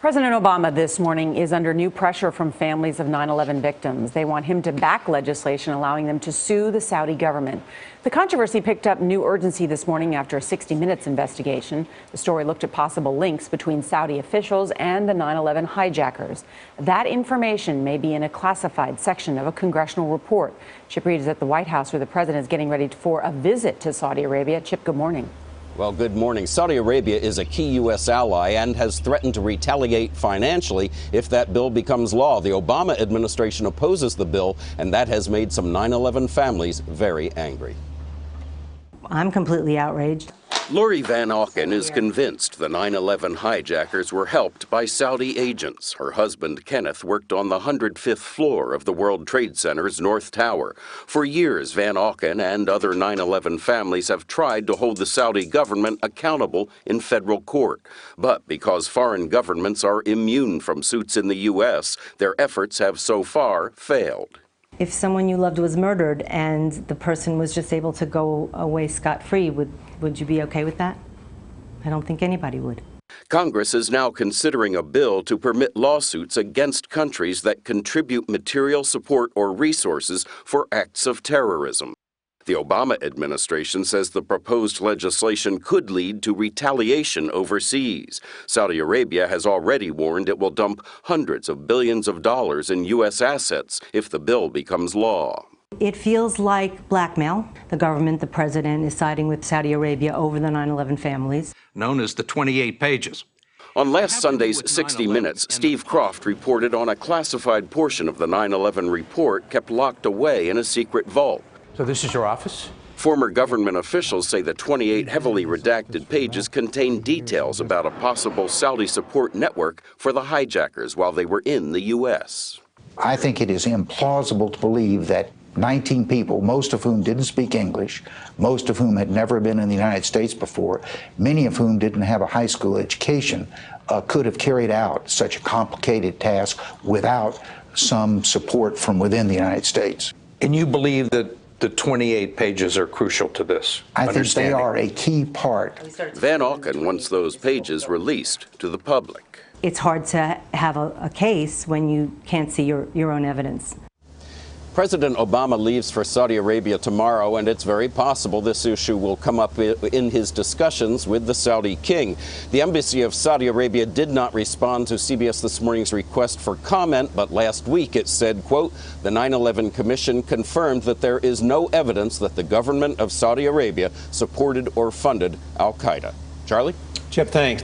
President Obama this morning is under new pressure from families of 9/11 victims. They want him to back legislation allowing them to sue the Saudi government. The controversy picked up new urgency this morning after a 60 Minutes investigation. The story looked at possible links between Saudi officials and the 9/11 hijackers. That information may be in a classified section of a congressional report. Chip Reid is at the White House where the president is getting ready for a visit to Saudi Arabia. Chip, good morning. Well, good morning. Saudi Arabia is a key U.S. ally and has threatened to retaliate financially if that bill becomes law. The Obama administration opposes the bill, and that has made some 9/11 families very angry. I'm completely outraged. Lorie Van Auken is convinced the 9/11 hijackers were helped by Saudi agents. Her husband, Kenneth, worked on the 105th floor of the World Trade Center's North Tower. For years, Van Auken and other 9/11 families have tried to hold the Saudi government accountable in federal court. But because foreign governments are immune from suits in the U.S., their efforts have so far failed. If someone you loved was murdered and the person was just able to go away scot-free, would you be okay with that? I don't think anybody would. Congress is now considering a bill to permit lawsuits against countries that contribute material support or resources for acts of terrorism. The Obama administration says the proposed legislation could lead to retaliation overseas. Saudi Arabia has already warned it will dump hundreds of billions of dollars in U.S. assets if the bill becomes law. It feels like blackmail. The government, the president, is siding with Saudi Arabia over the 9/11 families. Known as the 28 pages. On last Sunday's 60 Minutes, Steve Croft reported on a classified portion of the 9/11 report kept locked away in a secret vault. So this is your office? Former government officials say the 28 heavily redacted pages contain details about a possible Saudi support network for the hijackers while they were in the U.S. I think it is implausible to believe that 19 people, most of whom didn't speak English, most of whom had never been in the United States before, many of whom didn't have a high school education, could have carried out such a complicated task without some support from within the United States. And you believe that the 28 pages are crucial to this? I think they are a key part. Van Auken wants those pages released to the public. It's hard to have a case when you can't see your own evidence. President Obama leaves for Saudi Arabia tomorrow, and it's very possible this issue will come up in his discussions with the Saudi king. The embassy of Saudi Arabia did not respond to CBS This Morning's request for comment, but last week it said, quote, the 9/11 Commission confirmed that there is no evidence that the government of Saudi Arabia supported or funded al-Qaeda. Charlie? Chip, thanks.